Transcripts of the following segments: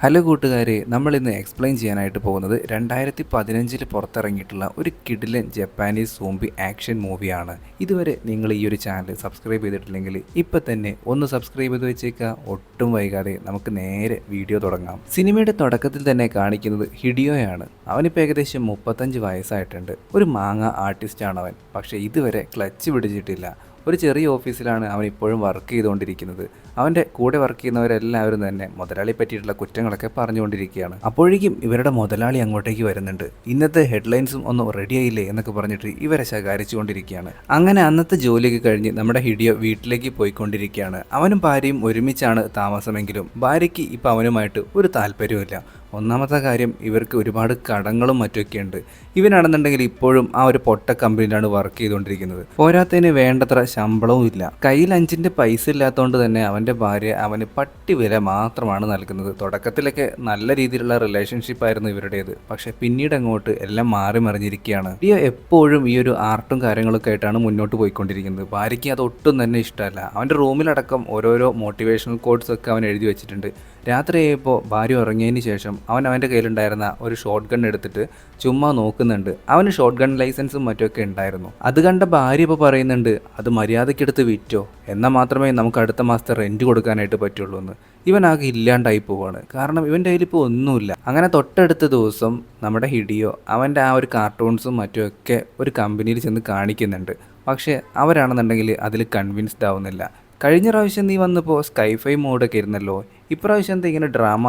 Hello കൂട്ടുകാരെ, നമ്മളിന്ന് explain ചെയ്യാനായിട്ട് പോകുന്നത് 2015 പുറത്തിറങ്ങിയിട്ടുള്ള ഒരു കിടിലൻ ജപ്പാനീസ് സോംബി ആക്ഷൻ മൂവിയാണ്. ഇതുവരെ നിങ്ങൾ ഈ ഒരു ചാനൽ സബ്സ്ക്രൈബ് ചെയ്തിട്ടില്ലെങ്കിൽ ഇപ്പം തന്നെ ഒന്ന് സബ്സ്ക്രൈബ് ചെയ്ത് വെച്ചേക്കുക. ഒട്ടും വൈകാതെ നമുക്ക് നേരെ വീഡിയോ തുടങ്ങാം. സിനിമയുടെ തുടക്കത്തിൽ തന്നെ കാണിക്കുന്നത് ഹിഡിയോയാണ്. അവനിപ്പോൾ ഏകദേശം 35 വയസ്സായിട്ടുണ്ട്. ഒരു മാങ്ങ ആർട്ടിസ്റ്റാണ് അവൻ. പക്ഷേ ഇതുവരെ ക്ലച്ച് പിടിച്ചിട്ടില്ല. ഒരു ചെറിയ ഓഫീസിലാണ് അവൻ ഇപ്പോഴും വർക്ക് ചെയ്തുകൊണ്ടിരിക്കുന്നത്. അവൻ്റെ കൂടെ വർക്ക് ചെയ്യുന്നവരെല്ലാവരും തന്നെ മുതലാളിയെ പറ്റിയിട്ടുള്ള കുറ്റങ്ങളൊക്കെ പറഞ്ഞുകൊണ്ടിരിക്കുകയാണ്. അപ്പോഴേക്കും ഇവരുടെ മുതലാളി അങ്ങോട്ടേക്ക് വരുന്നുണ്ട്. ഇന്നത്തെ ഹെഡ്ലൈൻസും ഒന്നും റെഡിയായില്ലേ എന്നൊക്കെ പറഞ്ഞിട്ട് ഇവരെ ശകാരിച്ചുകൊണ്ടിരിക്കുകയാണ്. അങ്ങനെ അന്നത്തെ ജോലിയൊക്കെ കഴിഞ്ഞ് നമ്മുടെ ഹിഡിയോ വീട്ടിലേക്ക് പോയിക്കൊണ്ടിരിക്കുകയാണ്. അവനും ഭാര്യയും ഒരുമിച്ചാണ് താമസമെങ്കിലും ഭാര്യയ്ക്ക് ഇപ്പം അവനുമായിട്ട് ഒരു താല്പര്യമില്ല. ഒന്നാമത്തെ കാര്യം, ഇവർക്ക് ഒരുപാട് കടങ്ങളും മറ്റൊക്കെ ഉണ്ട്. ഇവനാണെന്നുണ്ടെങ്കിൽ ഇപ്പോഴും ആ ഒരു പൊട്ട കമ്പനിയിലാണ് വർക്ക് ചെയ്തുകൊണ്ടിരിക്കുന്നത്. പോരാത്തതിന് വേണ്ടത്ര ശമ്പളവും ഇല്ല. കയ്യിൽ 5 പൈസ ഇല്ലാത്തതുകൊണ്ട് തന്നെ അവൻ്റെ ഭാര്യ അവന് പട്ടി വില മാത്രമാണ് നൽകുന്നത്. തുടക്കത്തിലൊക്കെ നല്ല രീതിയിലുള്ള റിലേഷൻഷിപ്പ് ആയിരുന്നു ഇവരുടേത്. പക്ഷെ പിന്നീട് അങ്ങോട്ട് എല്ലാം മാറി മറിഞ്ഞിരിക്കുകയാണ്. ഡിയോ എപ്പോഴും ഈ ഒരു ആർട്ടും കാര്യങ്ങളൊക്കെ ആയിട്ടാണ് മുന്നോട്ട് പോയിക്കൊണ്ടിരിക്കുന്നത്. ഭാര്യയ്ക്ക് അതൊട്ടും തന്നെ ഇഷ്ടമല്ല. അവൻ്റെ റൂമിലടക്കം ഓരോരോ മോട്ടിവേഷണൽ കോഡ്സ് ഒക്കെ അവൻ എഴുതി വെച്ചിട്ടുണ്ട്. രാത്രിയായപ്പോൾ ഭാര്യ ഉറങ്ങിയതിന് ശേഷം അവൻ്റെ കയ്യിലുണ്ടായിരുന്ന ഒരു ഷോട്ട് ഗൺ എടുത്തിട്ട് ചുമ്മാ നോക്കുന്നുണ്ട്. അവന് ഷോട്ട് ഗൺ ലൈസൻസും മറ്റുമൊക്കെ ഉണ്ടായിരുന്നു. അത് കണ്ട ഭാര്യ ഇപ്പോൾ പറയുന്നുണ്ട്, അത് മര്യാദയ്ക്കെടുത്ത് വിറ്റോ, എന്നാൽ മാത്രമേ നമുക്ക് അടുത്ത മാസത്തെ റെൻറ്റ് കൊടുക്കാനായിട്ട് പറ്റുള്ളൂ എന്ന്. ഇവനാകെ ഇല്ലാണ്ടായി പോവാണ്. കാരണം ഇവൻ്റെ കയ്യിൽ ഇപ്പോൾ ഒന്നുമില്ല. അങ്ങനെ തൊട്ടടുത്ത ദിവസം നമ്മുടെ ഹിഡിയോ അവൻ്റെ ആ ഒരു കാർട്ടൂൺസും മറ്റുമൊക്കെ ഒരു കമ്പനിയിൽ ചെന്ന് കാണിക്കുന്നുണ്ട്. പക്ഷേ അവരാണെന്നുണ്ടെങ്കിൽ അതിൽ കൺവിൻസ്ഡ് ആവുന്നില്ല. കഴിഞ്ഞ പ്രാവശ്യം നീ വന്നപ്പോൾ സ്കൈഫൈ മോഡൊക്കെ ഇരുന്നല്ലോ, ഇപ്രാവശ്യം എന്താ ഇങ്ങനെ ഡ്രാമ,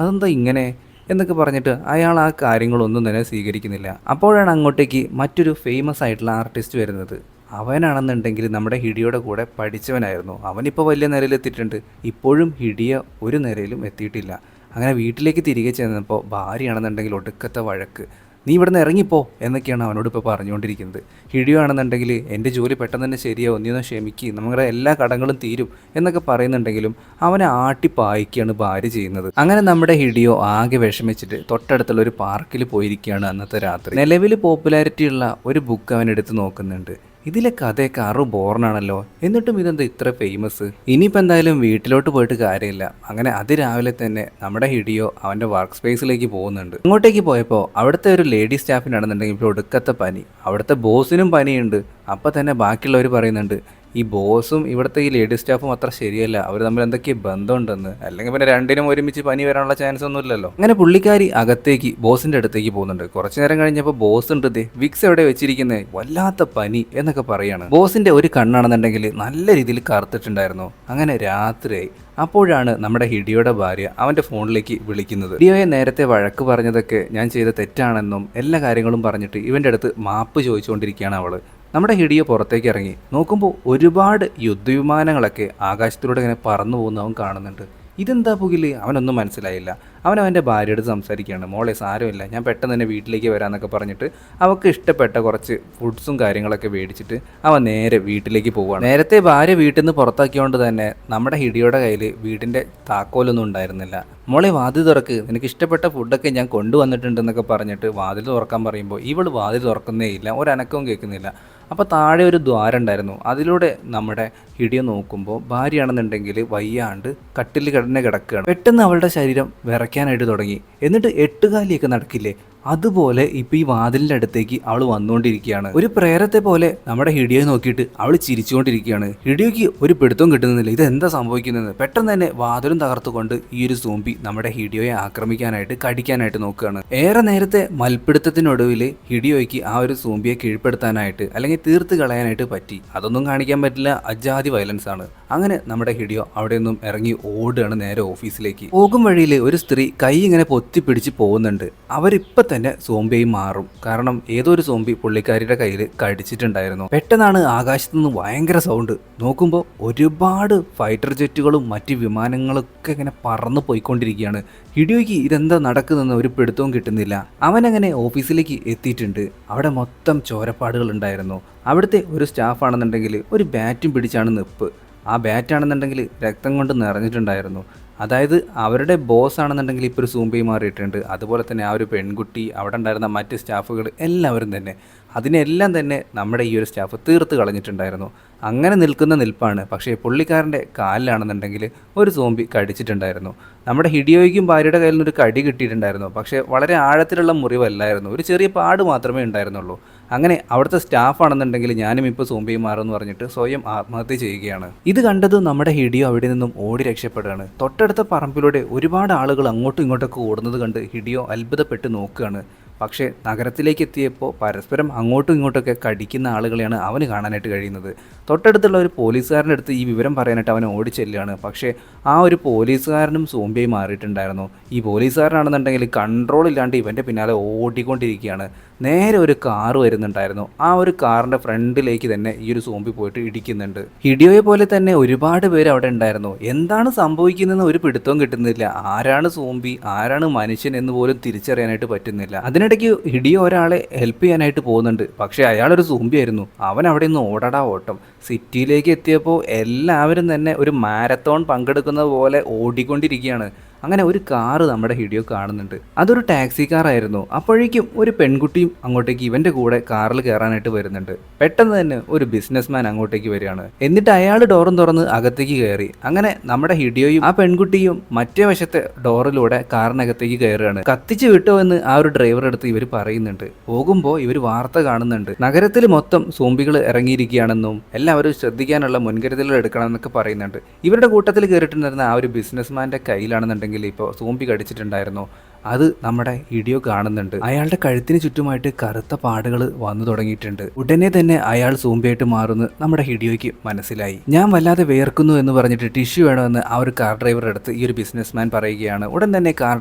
അതെന്താ ഇങ്ങനെ എന്നൊക്കെ പറഞ്ഞിട്ട് അയാൾ ആ കാര്യങ്ങളൊന്നും തന്നെ സ്വീകരിക്കുന്നില്ല. അപ്പോഴാണ് അങ്ങോട്ടേക്ക് മറ്റൊരു ഫേമസ് ആയിട്ടുള്ള ആർട്ടിസ്റ്റ് വരുന്നത്. അവനാണെന്നുണ്ടെങ്കിൽ നമ്മുടെ ഹിഡിയോയുടെ കൂടെ പഠിച്ചവനായിരുന്നു. അവനിപ്പോൾ വലിയ നിലയിലെത്തിയിട്ടുണ്ട്. ഇപ്പോഴും ഹിഡിയ ഒരു നിലയിലും എത്തിയിട്ടില്ല. അങ്ങനെ വീട്ടിലേക്ക് തിരികെ ചെന്നപ്പോൾ ഭാര്യയാണെന്നുണ്ടെങ്കിൽ ഒടുക്കത്തെ വഴക്ക്, നീ ഇവിടുന്ന് ഇറങ്ങിപ്പോ എന്നൊക്കെയാണ് അവനോട് ഇപ്പോൾ പറഞ്ഞുകൊണ്ടിരിക്കുന്നത്. ഹിഡിയോ ആണെന്നുണ്ടെങ്കിൽ എൻ്റെ ജോലി പെട്ടെന്ന് തന്നെ ശരിയാവും, നീ ഒന്ന് ക്ഷമിക്കുക, നമ്മുടെ എല്ലാ കടങ്ങളും തീരും എന്നൊക്കെ പറയുന്നുണ്ടെങ്കിലും അവനെ ആട്ടിപ്പായിക്കുകയാണ് ഭാര്യ ചെയ്യുന്നത്. അങ്ങനെ നമ്മുടെ ഹിഡിയോ ആകെ വിഷമിച്ചിട്ട് തൊട്ടടുത്തുള്ള ഒരു പാർക്കിൽ പോയിരിക്കുകയാണ് അന്നത്തെ രാത്രി. നിലവിൽ പോപ്പുലാരിറ്റി ഉള്ള ഒരു ബുക്ക് അവൻ എടുത്ത് നോക്കുന്നുണ്ട്. ഇതിലെ കഥയൊക്കെ ബോറിനാണല്ലോ, എന്നിട്ടും ഇതെന്താ ഇത്ര ഫേമസ്. ഇനിയിപ്പോൾ എന്തായാലും വീട്ടിലോട്ട് പോയിട്ട് കാര്യമില്ല. അങ്ങനെ അതിരാവിലെ തന്നെ നമ്മുടെ ഹിഡിയോ അവൻ്റെ വർക്ക് സ്പേസിലേക്ക് പോകുന്നുണ്ട്. അങ്ങോട്ടേക്ക് പോയപ്പോൾ അവിടുത്തെ ഒരു ലേഡി സ്റ്റാഫിനാണെന്നുണ്ടെങ്കിൽ ഇപ്പോൾ ഒടുക്കത്തെ പനി. അവിടുത്തെ ബോസിനും പനിയുണ്ട്. അപ്പോൾ തന്നെ ബാക്കിയുള്ളവർ പറയുന്നുണ്ട്, ഈ ബോസും ഇവിടുത്തെ ഈ ലേഡി സ്റ്റാഫും അത്ര ശരിയല്ല, അവർ തമ്മിൽ എന്തൊക്കെ ബന്ധമുണ്ടെന്ന്. അല്ലെങ്കിൽ പിന്നെ രണ്ടിനും ഒരുമിച്ച് പനി വരാനുള്ള ചാൻസ് ഒന്നും ഇല്ലല്ലോ. അങ്ങനെ പുള്ളിക്കാരി അകത്തേക്ക് ബോസിൻ്റെ അടുത്തേക്ക് പോകുന്നുണ്ട്. കുറച്ചു നേരം കഴിഞ്ഞപ്പോൾ ബോസ് ഉണ്ട്, വിക്സ് എവിടെ വെച്ചിരിക്കുന്നത്, വല്ലാത്ത പനി എന്നൊക്കെ പറയാണ്. ബോസിൻ്റെ ഒരു കണ്ണാണെന്നുണ്ടെങ്കിൽ നല്ല രീതിയിൽ കറുത്തിട്ടുണ്ടായിരുന്നു. അങ്ങനെ രാത്രിയായി. അപ്പോഴാണ് നമ്മുടെ ഹിഡിയോയുടെ ഭാര്യ അവൻ്റെ ഫോണിലേക്ക് വിളിക്കുന്നത്. ഹിഡിയോയെ നേരത്തെ വഴക്ക് പറഞ്ഞതൊക്കെ ഞാൻ ചെയ്ത തെറ്റാണെന്നും എല്ലാ കാര്യങ്ങളും പറഞ്ഞിട്ട് ഇവൻ്റെ അടുത്ത് മാപ്പ് ചോദിച്ചുകൊണ്ടിരിക്കുകയാണ് അവൾ. നമ്മുടെ ഹിഡിയോ പുറത്തേക്ക് ഇറങ്ങി നോക്കുമ്പോൾ ഒരുപാട് യുദ്ധവിമാനങ്ങളൊക്കെ ആകാശത്തിലൂടെ ഇങ്ങനെ പറന്നു പോകുന്ന അവൻ കാണുന്നുണ്ട്. ഇതെന്താ പുകില്, അവനൊന്നും മനസ്സിലായില്ല. അവൻ്റെ ഭാര്യയോട് സംസാരിക്കുകയാണ്, മോളെ സാരമില്ല, ഞാൻ പെട്ടെന്ന് തന്നെ വീട്ടിലേക്ക് വരാമെന്നൊക്കെ പറഞ്ഞിട്ട് അവൾക്ക് ഇഷ്ടപ്പെട്ട കുറച്ച് ഫുഡ്സും കാര്യങ്ങളൊക്കെ മേടിച്ചിട്ട് അവൻ നേരെ വീട്ടിലേക്ക് പോവുകയാണ്. നേരത്തെ ഭാര്യ വീട്ടിൽ നിന്ന് പുറത്താക്കിയോണ്ട് തന്നെ നമ്മുടെ ഹിഡിയോയുടെ കയ്യിൽ വീടിൻ്റെ താക്കോലൊന്നും ഉണ്ടായിരുന്നില്ല. മോളെ വാതിൽ തുറക്ക്, നിനക്ക് ഇഷ്ടപ്പെട്ട ഫുഡൊക്കെ ഞാൻ കൊണ്ടുവന്നിട്ടുണ്ടെന്നൊക്കെ പറഞ്ഞിട്ട് വാതിൽ തുറക്കാൻ പറയുമ്പോൾ ഇവൾ വാതിൽ തുറക്കുന്നേ ഇല്ല, ഒരനക്കവും കേൾക്കുന്നില്ല. അപ്പോൾ താഴെ ഒരു ദ്വാരം ഉണ്ടായിരുന്നു. അതിലൂടെ നമ്മുടെ ഹിഡിയോ നോക്കുമ്പോൾ ഭാര്യയാണെന്നുണ്ടെങ്കിൽ വയ്യാണ്ട് കട്ടിൽ കിടക്കുകയാണ്. പെട്ടെന്ന് അവളുടെ ശരീരം വിറയ്ക്കാനായിട്ട് തുടങ്ങി. എന്നിട്ട് 8 കാലിയൊക്കെ നടക്കില്ലേ, അതുപോലെ ഇപ്പം ഈ വാതിലിൻ്റെ അടുത്തേക്ക് അവൾ വന്നുകൊണ്ടിരിക്കുകയാണ്. ഒരു പ്രേരത്തെ പോലെ നമ്മുടെ ഹിഡിയോയെ നോക്കിയിട്ട് അവൾ ചിരിച്ചുകൊണ്ടിരിക്കുകയാണ്. ഹിഡിയോയ്ക്ക് ഒരു പിടുത്തവും കിട്ടുന്നില്ല, ഇതെന്താ സംഭവിക്കുന്നത്. പെട്ടെന്ന് തന്നെ വാതിലും തകർത്തുകൊണ്ട് ഈ ഒരു സോംബി നമ്മുടെ ഹിഡിയോയെ ആക്രമിക്കാനായിട്ട് കടിക്കാനായിട്ട് നോക്കുകയാണ്. ഏറെ നേരത്തെ മൽപ്പിടുത്തത്തിനൊടുവിൽ ഹിഡിയോയ്ക്ക് ആ ഒരു സോംബിയെ കീഴ്പ്പെടുത്താനായിട്ട് അല്ലെങ്കിൽ തീർത്ത് കളയാനായിട്ട് പറ്റി. അതൊന്നും കാണിക്കാൻ പറ്റില്ല, അജാതി വയലൻസ് ആണ്. അങ്ങനെ നമ്മുടെ ഹിഡിയോ അവിടെ നിന്നും ഇറങ്ങി ഓടുകയാണ് നേരെ ഓഫീസിലേക്ക്. പോകും വഴിയിൽ ഒരു സ്ത്രീ കൈ ഇങ്ങനെ പൊത്തിപ്പിടിച്ച് പോകുന്നുണ്ട്. അവരിപ്പം തന്നെ സോംബിയായി മാറും. കാരണം ഏതോ ഒരു സോംബി പുള്ളിക്കാരിയുടെ കയ്യിൽ കടിച്ചിട്ടുണ്ടായിരുന്നു. പെട്ടെന്നാണ് ആകാശത്തു നിന്ന് ഭയങ്കര സൗണ്ട്. നോക്കുമ്പോൾ ഒരുപാട് ഫൈറ്റർ ജെറ്റുകളും മറ്റ് വിമാനങ്ങളൊക്കെ ഇങ്ങനെ പറന്നു പോയിക്കൊണ്ടിരിക്കുകയാണ്. ഹിഡിയോയ്ക്ക് ഇതെന്താ നടക്കുന്നതെന്ന് ഒരു പിടുത്തവും കിട്ടുന്നില്ല. അവനങ്ങനെ ഓഫീസിലേക്ക് എത്തിയിട്ടുണ്ട്. അവിടെ മൊത്തം ചോരപ്പാടുകൾ ഉണ്ടായിരുന്നു. അവിടുത്തെ ഒരു സ്റ്റാഫാണെന്നുണ്ടെങ്കിൽ ഒരു ബാറ്റും പിടിച്ചാണ് നിപ്പ്. ആ ബാറ്റാണെന്നുണ്ടെങ്കിൽ രക്തം കൊണ്ട് നിറഞ്ഞിട്ടുണ്ടായിരുന്നു. അതായത് അവരുടെ ബോസ് ആണെന്നുണ്ടെങ്കിൽ ഇപ്പോൾ ഒരു സൂംബി മാറിയിട്ടുണ്ട്. അതുപോലെ തന്നെ ആ ഒരു പെൺകുട്ടി, അവിടെ ഉണ്ടായിരുന്ന മറ്റ് സ്റ്റാഫുകൾ എല്ലാവരും തന്നെ. അതിനെല്ലാം തന്നെ നമ്മുടെ ഈ ഒരു സ്റ്റാഫ് തീർത്ത് കളഞ്ഞിട്ടുണ്ടായിരുന്നു. അങ്ങനെ നിൽക്കുന്ന നിൽപ്പാണ്. പക്ഷേ പുള്ളിക്കാരൻ്റെ കാലിലാണെന്നുണ്ടെങ്കിൽ ഒരു സോംബി കടിച്ചിട്ടുണ്ടായിരുന്നു. നമ്മുടെ ഹിഡിയോയ്ക്കും ഭാര്യയുടെ കയ്യിൽ നിന്നൊരു കടി കിട്ടിയിട്ടുണ്ടായിരുന്നു. പക്ഷേ വളരെ ആഴത്തിലുള്ള മുറിവല്ലായിരുന്നു, ഒരു ചെറിയ പാട് മാത്രമേ ഉണ്ടായിരുന്നുള്ളൂ. അങ്ങനെ അവിടുത്തെ സ്റ്റാഫാണെന്നുണ്ടെങ്കിൽ ഞാനും ഇപ്പോൾ സോംബിയെ മാറുമെന്ന് പറഞ്ഞിട്ട് സ്വയം ആത്മഹത്യ ചെയ്യുകയാണ്. ഇത് കണ്ടത് നമ്മുടെ ഹിഡിയോ അവിടെ നിന്നും ഓടി രക്ഷപ്പെടുകയാണ്. തൊട്ടടുത്ത പറമ്പിലൂടെ ഒരുപാട് ആളുകൾ അങ്ങോട്ടും ഇങ്ങോട്ടൊക്കെ ഓടുന്നത് കണ്ട് ഹിഡിയോ അത്ഭുതപ്പെട്ട് നോക്കുകയാണ്. പക്ഷേ നഗരത്തിലേക്ക് എത്തിയപ്പോൾ പരസ്പരം അങ്ങോട്ടും ഇങ്ങോട്ടൊക്കെ കടിക്കുന്ന ആളുകളെയാണ് അവന് കാണാനായിട്ട് കഴിയുന്നത്. തൊട്ടടുത്തുള്ള ഒരു പോലീസുകാരൻ്റെ അടുത്ത് ഈ വിവരം പറയാനായിട്ട് അവൻ ഓടിച്ചെല്ലുകയാണ്. പക്ഷേ ആ ഒരു പോലീസുകാരനും സോംബിയായി മാറിയിട്ടുണ്ടായിരുന്നു. ഈ പോലീസുകാരനാണെന്നുണ്ടെങ്കിൽ കൺട്രോൾ ഇല്ലാണ്ട് ഇവൻ്റെ പിന്നാലെ ഓടിക്കൊണ്ടിരിക്കുകയാണ്. നേരെ ഒരു കാറ് വരുന്നുണ്ടായിരുന്നു. ആ ഒരു കാറിൻ്റെ ഫ്രണ്ടിലേക്ക് തന്നെ ഈ ഒരു സോംബി പോയിട്ട് ഇടിക്കുന്നുണ്ട്. ഹിഡിയോയെ പോലെ തന്നെ ഒരുപാട് പേര് അവിടെ ഉണ്ടായിരുന്നു. എന്താണ് സംഭവിക്കുന്നതെന്ന് ഒരു പിടുത്തവും കിട്ടുന്നില്ല. ആരാണ് സോംബി, ആരാണ് മനുഷ്യൻ എന്ന് പോലും തിരിച്ചറിയാനായിട്ട് പറ്റുന്നില്ല. അതിനിടയ്ക്ക് ഹിഡിയോ ഒരാളെ ഹെൽപ്പ് ചെയ്യാനായിട്ട് പോകുന്നുണ്ട്. പക്ഷേ അയാളൊരു സോംബി ആയിരുന്നു. അവൻ അവിടെ നിന്ന് ഓടടാ ഓട്ടം. സിറ്റിയിലേക്ക് എത്തിയപ്പോൾ എല്ലാവരും തന്നെ ഒരു മാരത്തോൺ പങ്കെടുക്കുന്നത് പോലെ ഓടിക്കൊണ്ടിരിക്കുകയാണ്. അങ്ങനെ ഒരു കാറ് നമ്മുടെ ഹിഡിയോ കാണുന്നുണ്ട്. അതൊരു ടാക്സി കാറായിരുന്നു. അപ്പോഴേക്കും ഒരു പെൺകുട്ടിയും അങ്ങോട്ടേക്ക് ഇവൻ്റെ കൂടെ കാറിൽ കയറാനായിട്ട് വരുന്നുണ്ട്. പെട്ടെന്ന് തന്നെ ഒരു ബിസിനസ്മാൻ അങ്ങോട്ടേക്ക് വരികയാണ്. എന്നിട്ട് അയാൾ ഡോറും തുറന്ന് അകത്തേക്ക് കയറി. അങ്ങനെ നമ്മുടെ ഹിഡിയോയും ആ പെൺകുട്ടിയും മറ്റേ വശത്തെ ഡോറിലൂടെ കാറിനകത്തേക്ക് കയറുകയാണ്. കത്തിച്ച് വിട്ടോ എന്ന് ആ ഒരു ഡ്രൈവർ അടുത്ത് ഇവർ പറയുന്നുണ്ട്. പോകുമ്പോൾ ഇവർ വാർത്ത കാണുന്നുണ്ട്, നഗരത്തിൽ മൊത്തം സോംബികൾ ഇറങ്ങിയിരിക്കുകയാണെന്നും എല്ലാവരും ശ്രദ്ധിക്കാനുള്ള മുൻകരുതലുകൾ എടുക്കണമെന്നൊക്കെ പറയുന്നുണ്ട്. ഇവരുടെ കൂട്ടത്തിൽ കയറിയിട്ടുണ്ടായിരുന്ന ആ ഒരു ബിസിനസ്മാൻ്റെ കയ്യിലാണെന്നുണ്ടെങ്കിൽ ഇപ്പോൾ സോംബി കടിച്ചിട്ടുണ്ടായിരുന്നു. അത് നമ്മുടെ ഹിഡിയോ കാണുന്നുണ്ട്. അയാളുടെ കഴുത്തിന് ചുറ്റുമായിട്ട് കറുത്ത പാടുകൾ വന്നു തുടങ്ങിയിട്ടുണ്ട്. ഉടനെ തന്നെ അയാൾ സോംബിയായിട്ട് മാറുന്നു നമ്മുടെ ഹിഡിയോയ്ക്ക് മനസ്സിലായി. ഞാൻ വല്ലാതെ വേർക്കുന്നു എന്ന് പറഞ്ഞിട്ട് ടിഷ്യൂ വേണമെന്ന് ആ ഒരു കാർ ഡ്രൈവറുടെ അടുത്ത് ഈ ഒരു ബിസിനസ്മാൻ പറയുകയാണ്. ഉടൻ തന്നെ കാർ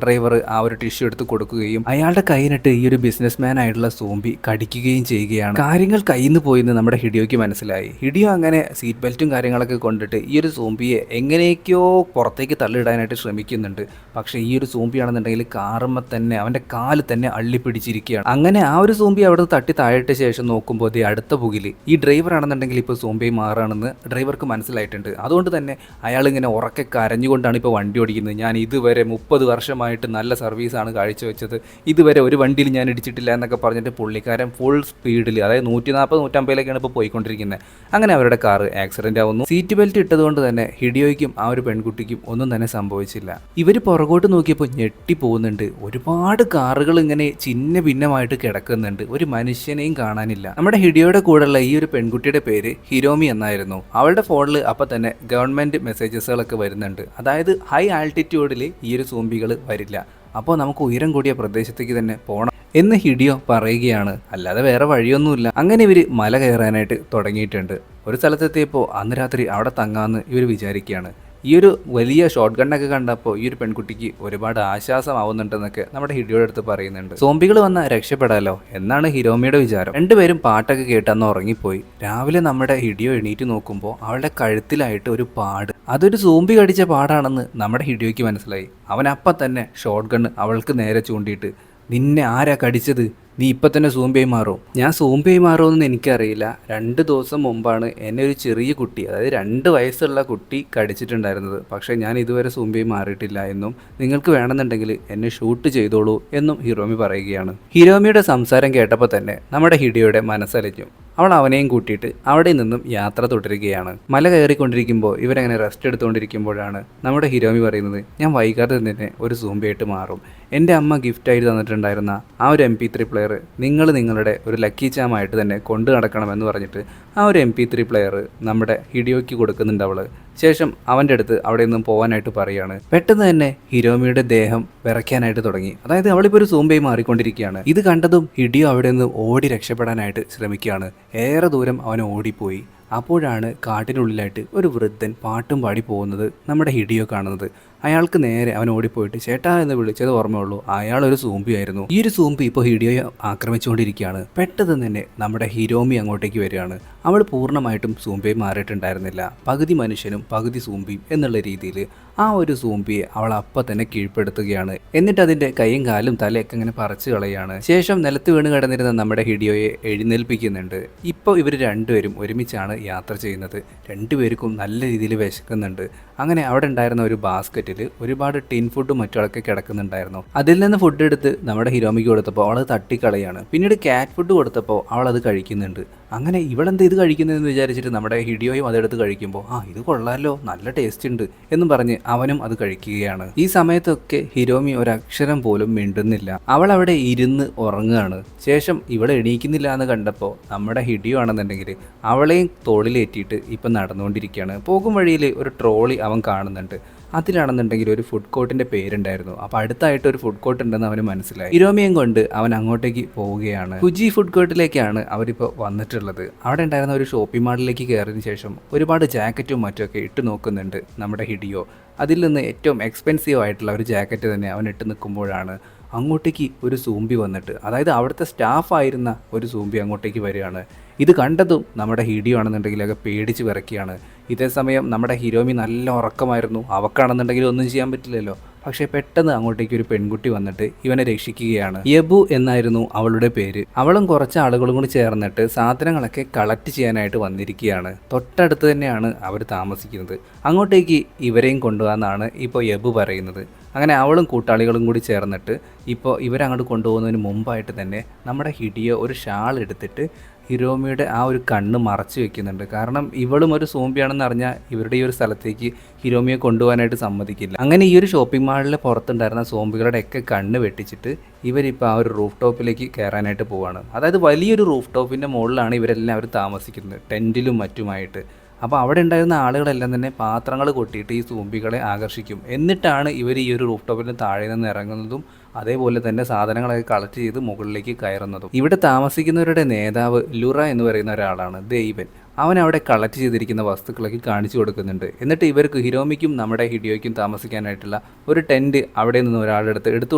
ഡ്രൈവർ ആ ഒരു ടിഷ്യൂ എടുത്ത് കൊടുക്കുകയും അയാളുടെ കൈയിനിട്ട് ഈ ഒരു ബിസിനസ്മാൻ ആയിട്ടുള്ള സോംബി കടിക്കുകയും ചെയ്യുകയാണ്. കാര്യങ്ങൾ കയ്യിൽ നിന്ന് പോയിന്ന് നമ്മുടെ ഹിഡിയോയ്ക്ക് മനസ്സിലായി. ഹിഡിയോ അങ്ങനെ സീറ്റ് ബെൽറ്റും കാര്യങ്ങളൊക്കെ കൊണ്ടിട്ട് ഈ ഒരു സോംബിയെ എങ്ങനെയൊക്കെയോ പുറത്തേക്ക് തള്ളിയിടാനായിട്ട് ശ്രമിക്കുന്നുണ്ട്. പക്ഷേ ഈ ഒരു സോംബിയാണെന്നുണ്ടെങ്കിൽ കാറുമ്പോൾ തന്നെ അവൻ്റെ കാല് തന്നെ അള്ളിപ്പിടിച്ചിരിക്കുകയാണ്. അങ്ങനെ ആ ഒരു സോംബി അവിടെ തട്ടി താഴെയിട്ട ശേഷം നോക്കുമ്പോൾ അടുത്ത പുകിൽ ഈ ഡ്രൈവർ ആണെന്നുണ്ടെങ്കിൽ ഇപ്പോൾ സോംബിയായി മാറുകയാണെന്ന് ഡ്രൈവർക്ക് മനസ്സിലായിട്ടുണ്ട്. അതുകൊണ്ട് തന്നെ അയാളിങ്ങനെ ഉറക്കെ കരഞ്ഞുകൊണ്ടാണ് ഇപ്പോൾ വണ്ടി ഓടിക്കുന്നത്. ഞാൻ ഇതുവരെ 30 വർഷമായിട്ട് നല്ല സർവീസാണ് കാഴ്ചവെച്ചത്, ഇതുവരെ ഒരു വണ്ടിയിൽ ഞാൻ ഇടിച്ചിട്ടില്ല എന്നൊക്കെ പറഞ്ഞിട്ട് പുള്ളിക്കാരൻ ഫുൾ സ്പീഡിൽ, അതായത് 140-150 ഇപ്പോൾ പോയിക്കൊണ്ടിരിക്കുന്നത്. അങ്ങനെ അവരുടെ കാറ് ആക്സിഡൻ്റ് ആവുന്നു. സീറ്റ് ബെൽറ്റ് ഇട്ടതുകൊണ്ട് തന്നെ ഹിഡിയോയ്ക്കും ആ ഒരു പെൺകുട്ടിക്കും ഒന്നും തന്നെ സംഭവിച്ചില്ല. ഇവർ പുറകോട്ട് നോക്കിയപ്പോൾ ഞെട്ടി പോകുന്നുണ്ട്. ഒരുപാട് കാറുകൾ ഇങ്ങനെ ചിന്ന ഭിന്നമായിട്ട് കിടക്കുന്നുണ്ട്. ഒരു മനുഷ്യനെയും കാണാനില്ല. നമ്മുടെ ഹിഡിയോയുടെ കൂടെയുള്ള ഈ ഒരു പെൺകുട്ടിയുടെ പേര് ഹിരോമി എന്നായിരുന്നു. അവളുടെ ഫോണിൽ അപ്പം തന്നെ ഗവൺമെൻറ് മെസ്സേജസുകളൊക്കെ വരുന്നുണ്ട്. അതായത് ഹൈ ആൾട്ടിറ്റ്യൂഡിൽ ഈ ഒരു സോംബികൾ വരില്ല, അപ്പോൾ നമുക്ക് ഉയരം കൂടിയ പ്രദേശത്തേക്ക് തന്നെ പോകണം എന്ന് ഹിഡിയോ പറയുകയാണ്. അല്ലാതെ വേറെ വഴിയൊന്നുമില്ല. അങ്ങനെ ഇവർ മല കയറാനായിട്ട് തുടങ്ങിയിട്ടുണ്ട്. ഒരു സ്ഥലത്തെത്തിയപ്പോൾ അന്ന് രാത്രി അവിടെ തങ്ങാമെന്ന് ഇവർ വിചാരിക്കുകയാണ്. ഈ ഒരു വലിയ ഷോട്ട് ഗണ്ണൊക്കെ കണ്ടപ്പോൾ ഈ ഒരു പെൺകുട്ടിക്ക് ഒരുപാട് ആശ്വാസമാവുന്നുണ്ടെന്നൊക്കെ നമ്മുടെ ഹിഡിയോയുടെ അടുത്ത് പറയുന്നുണ്ട്. സോംബികൾ വന്നാൽ രക്ഷപ്പെടാലോ എന്നാണ് ഹിരോമിയുടെ വിചാരം. രണ്ടുപേരും പാട്ടൊക്കെ കേട്ടന്ന് ഉറങ്ങിപ്പോയി. രാവിലെ നമ്മുടെ ഹിഡിയോ എണീറ്റ് നോക്കുമ്പോൾ അവളുടെ കഴുത്തിലായിട്ട് ഒരു പാട്, അതൊരു സോംബി കടിച്ച പാടാണെന്ന് നമ്മുടെ ഹിഡിയോയ്ക്ക് മനസ്സിലായി. അവൻ അപ്പം തന്നെ ഷോട്ട് ഗണ്ണ് അവൾക്ക് നേരെ ചൂണ്ടിയിട്ട്, നിന്നെ ആരാ കടിച്ചത്, നീ ഇപ്പം തന്നെ സോംബിയായി മാറും. ഞാൻ സോംബിയായി മാറുമെന്ന് എനിക്കറിയില്ല. 2 ദിവസം മുമ്പാണ് എന്നെ ഒരു ചെറിയ കുട്ടി, അതായത് 2 വയസ്സുള്ള കുട്ടി കടിച്ചിട്ടുണ്ടായിരുന്നത്. പക്ഷേ ഞാൻ ഇതുവരെ സോംബിയായി മാറിയിട്ടില്ല എന്നും നിങ്ങൾക്ക് വേണമെന്നുണ്ടെങ്കിൽ എന്നെ ഷൂട്ട് ചെയ്തോളൂ എന്നും ഹിരോമി പറയുകയാണ്. ഹിരോമിയുടെ സംസാരം കേട്ടപ്പോൾ തന്നെ നമ്മുടെ ഹിഡിയോയുടെ മനസ്സലിഞ്ഞു. അവൾ അവനെയും കൂട്ടിയിട്ട് അവിടെ നിന്നും യാത്ര തുടരുകയാണ്. മല കയറിക്കൊണ്ടിരിക്കുമ്പോൾ ഇവരങ്ങനെ റെസ്റ്റ് എടുത്തുകൊണ്ടിരിക്കുമ്പോഴാണ് നമ്മുടെ ഹിരോമി പറയുന്നത്, ഞാൻ വൈകാതെ തന്നെ ഒരു സോംബിയായിട്ട് മാറും. എൻ്റെ അമ്മ ഗിഫ്റ്റായിട്ട് തന്നിട്ടുണ്ടായിരുന്ന ആ ഒരു MP3 പ്ലെയർ നിങ്ങൾ നിങ്ങളുടെ ഒരു ലക്കി ചാമായിട്ട് തന്നെ കൊണ്ടു നടക്കണമെന്ന് പറഞ്ഞിട്ട് ആ ഒരു MP3 പ്ലെയർ നമ്മുടെ ഹിഡിയോയ്ക്ക് കൊടുക്കുന്നുണ്ട് അവൾ. ശേഷം അവൻ്റെ അടുത്ത് അവിടെ നിന്നും പോകാനായിട്ട് പറയുകയാണ്. പെട്ടെന്ന് തന്നെ ഹിരോമിയുടെ ദേഹം വിറയ്ക്കാനായിട്ട് തുടങ്ങി. അതായത് അവളിപ്പോൾ ഒരു സോംബിയായി മാറിക്കൊണ്ടിരിക്കുകയാണ്. ഇത് കണ്ടതും ഹിഡിയോ അവിടെ നിന്ന് ഓടി രക്ഷപ്പെടാനായിട്ട് ശ്രമിക്കുകയാണ്. ഏറെ ദൂരം അവൻ ഓടിപ്പോയി. അപ്പോഴാണ് കാട്ടിനുള്ളിലായിട്ട് ഒരു വൃദ്ധൻ പാട്ടും പാടി പോകുന്നത് നമ്മുടെ ഹിഡിയോ കാണുന്നത്. അയാൾക്ക് നേരെ അവൻ ഓടിപ്പോയിട്ട് ചേട്ടാ എന്ന് വിളിച്ചത് ഓർമ്മയുള്ളൂ. അയാളൊരു സോംബിയായിരുന്നു. ഈ ഒരു സോംബി ഇപ്പോൾ ഹിഡിയോയെ ആക്രമിച്ചുകൊണ്ടിരിക്കുകയാണ്. പെട്ടെന്ന് തന്നെ നമ്മുടെ ഹിരോമി അങ്ങോട്ടേക്ക് വരികയാണ്. അവൾ പൂർണ്ണമായിട്ടും സോംബിയായി മാറിയിട്ടുണ്ടായിരുന്നില്ല. പകുതി മനുഷ്യനും പകുതി സോംബിയും എന്നുള്ള രീതിയിൽ ആ ഒരു സൂംബിയെ അവൾ അപ്പം തന്നെ കീഴ്പ്പെടുത്തുകയാണ്. എന്നിട്ട് അതിൻ്റെ കൈയും കാലും തലയൊക്കെ ഇങ്ങനെ പറിച്ചു കളയാണ്. ശേഷം നിലത്ത് വീണ് കിടന്നിരുന്ന നമ്മുടെ ഹിഡിയോയെ എഴുന്നേൽപ്പിക്കുന്നുണ്ട്. ഇപ്പോൾ ഇവർ രണ്ടുപേരും ഒരുമിച്ചാണ് യാത്ര ചെയ്യുന്നത്. രണ്ടുപേർക്കും നല്ല രീതിയിൽ വിശക്കുന്നുണ്ട്. അങ്ങനെ അവിടെ ഉണ്ടായിരുന്ന ഒരു ബാസ്ക്കറ്റിൽ ഒരുപാട് ടിൻ ഫുഡും മറ്റുമൊക്കെ കിടക്കുന്നുണ്ടായിരുന്നു. അതിൽ നിന്ന് ഫുഡ് എടുത്ത് നമ്മുടെ ഹിരോമിക്ക് കൊടുത്തപ്പോൾ അവൾ തട്ടിക്കളയാണ്. പിന്നീട് ക്യാറ്റ് ഫുഡ് കൊടുത്തപ്പോൾ അവൾ അത് കഴിക്കുന്നുണ്ട്. അങ്ങനെ ഇവളെന്ത് ഇത് കഴിക്കുന്നതെന്ന് വിചാരിച്ചിട്ട് നമ്മുടെ ഹിഡിയോയും അതെടുത്ത് കഴിക്കുമ്പോൾ ഇത് കൊള്ളാമല്ലോ, നല്ല ടേസ്റ്റ് ഉണ്ട് എന്നും പറഞ്ഞ് അവനും അത് കഴിക്കുകയാണ്. ഈ സമയത്തൊക്കെ ഹിരോമി ഒരക്ഷരം പോലും മിണ്ടുന്നില്ല. അവൾ അവിടെ ഇരുന്ന് ഉറങ്ങുകയാണ്. ശേഷം ഇവളെ എണീക്കുന്നില്ല എന്ന് കണ്ടപ്പോൾ നമ്മുടെ ഹിഡിയോ ആണെന്നുണ്ടെങ്കിൽ അവളെയും തോളിലേറ്റിയിട്ട് ഇപ്പം നടന്നുകൊണ്ടിരിക്കുകയാണ്. പോകും വഴിയിൽ ഒരു ട്രോളി അവൻ കാണുന്നുണ്ട്. അതിലാണെന്നുണ്ടെങ്കിൽ ഒരു ഫുഡ് കോർട്ടിൻ്റെ പേരുണ്ടായിരുന്നു. അപ്പോൾ അടുത്തായിട്ട് ഒരു ഫുഡ് കോർട്ട് ഉണ്ടെന്ന് അവന് മനസ്സിലായി. ഹിരോമിയും കൊണ്ട് അവൻ അങ്ങോട്ടേക്ക് പോവുകയാണ്. ഫുജി ഫുഡ് കോർട്ടിലേക്കാണ് അവരിപ്പോൾ വന്നിട്ടുള്ളത്. അവിടെ ഉണ്ടായിരുന്ന ഒരു ഷോപ്പിംഗ് മാളിലേക്ക് കയറിയതിന് ശേഷം ഒരുപാട് ജാക്കറ്റും മറ്റുമൊക്കെ ഇട്ട് നോക്കുന്നുണ്ട് നമ്മുടെ ഹിഡിയോ. അതിൽ നിന്ന് ഏറ്റവും എക്സ്പെൻസീവ് ആയിട്ടുള്ള ഒരു ജാക്കറ്റ് തന്നെ അവൻ ഇട്ട് നിൽക്കുമ്പോഴാണ് അങ്ങോട്ടേക്ക് ഒരു സൂംബി വന്നിട്ട്, അതായത് അവിടുത്തെ സ്റ്റാഫായിരുന്ന ഒരു സൂംബി അങ്ങോട്ടേക്ക് വരികയാണ്. ഇത് കണ്ടതും നമ്മുടെ ഹിഡിയോ ആണെന്നുണ്ടെങ്കിലൊക്കെ പേടിച്ച് വിറയ്ക്കുകയാണ്. ഇതേ സമയം നമ്മുടെ ഹിരോമി നല്ല ഉറക്കമായിരുന്നു. അവക്കാണെന്നുണ്ടെങ്കിൽ ഒന്നും ചെയ്യാൻ പറ്റില്ലല്ലോ. പക്ഷേ പെട്ടെന്ന് അങ്ങോട്ടേക്ക് ഒരു പെൺകുട്ടി വന്നിട്ട് ഇവനെ രക്ഷിക്കുകയാണ്. യബു എന്നായിരുന്നു അവളുടെ പേര്. അവളും കുറച്ച് ആളുകളും കൂടി ചേർന്നിട്ട് സാധനങ്ങളൊക്കെ കളക്ട് ചെയ്യാനായിട്ട് വന്നിരിക്കുകയാണ്. തൊട്ടടുത്ത് തന്നെയാണ് അവർ താമസിക്കുന്നത്. അങ്ങോട്ടേക്ക് ഇവരെയും കൊണ്ടുപോകാമെന്നാണ് ഇപ്പോൾ യബു പറയുന്നത്. അങ്ങനെ അവളും കൂട്ടാളികളും കൂടി ചേർന്നിട്ട് ഇപ്പോൾ ഇവരങ്ങോട്ട് കൊണ്ടുപോകുന്നതിന് മുമ്പായിട്ട് തന്നെ നമ്മുടെ ഹിഡിയോ ഒരു ഷാൾ എടുത്തിട്ട് ഹിരോമിയുടെ ആ ഒരു കണ്ണ് മറച്ചു വെക്കുന്നുണ്ട്. കാരണം ഇവളും ഒരു സോംബിയാണെന്ന് അറിഞ്ഞാൽ ഇവരുടെ ഈ ഒരു സ്ഥലത്തേക്ക് ഹിരോമിയെ കൊണ്ടുപോകാനായിട്ട് സമ്മതിക്കില്ല. അങ്ങനെ ഈ ഒരു ഷോപ്പിംഗ് മാളിൽ പുറത്തുണ്ടായിരുന്ന സോംബികളുടെയൊക്കെ കണ്ണ് വെട്ടിച്ചിട്ട് ഇവരിപ്പോൾ ആ ഒരു റൂഫ് ടോപ്പിലേക്ക് കയറാനായിട്ട് പോവാണ്. അതായത് വലിയൊരു റൂഫ് ടോപ്പിൻ്റെ മുകളിലാണ് ഇവരെല്ലാവരും താമസിക്കുന്നത്, ടെൻറ്റിലും മറ്റുമായിട്ട്. അപ്പോൾ അവിടെ ഉണ്ടായിരുന്ന ആളുകളെല്ലാം തന്നെ പാത്രങ്ങൾ കൊട്ടിയിട്ട് ഈ സൂംബികളെ ആകർഷിക്കും. എന്നിട്ടാണ് ഇവർ ഈ ഒരു റൂഫ് ടോപ്പിന് താഴെ നിന്ന് ഇറങ്ങുന്നതും അതേപോലെ തന്നെ സാധനങ്ങളൊക്കെ കളക്ട് ചെയ്ത് മുകളിലേക്ക് കയറുന്നതും. ഇവിടെ താമസിക്കുന്നവരുടെ നേതാവ് ലുറ എന്ന് പറയുന്ന ഒരാളാണ്, ദൈവൻ. അവൻ അവിടെ കളക്ട് ചെയ്തിരിക്കുന്ന വസ്തുക്കളൊക്കെ കാണിച്ചു കൊടുക്കുന്നുണ്ട്. എന്നിട്ട് ഇവർക്ക് ഹിരോമിക്കും നമ്മുടെ ഹിഡിയോയ്ക്കും താമസിക്കാനായിട്ടുള്ള ഒരു ടെൻറ്റ് അവിടെ നിന്ന് ഒരാളെടുത്ത് എടുത്തു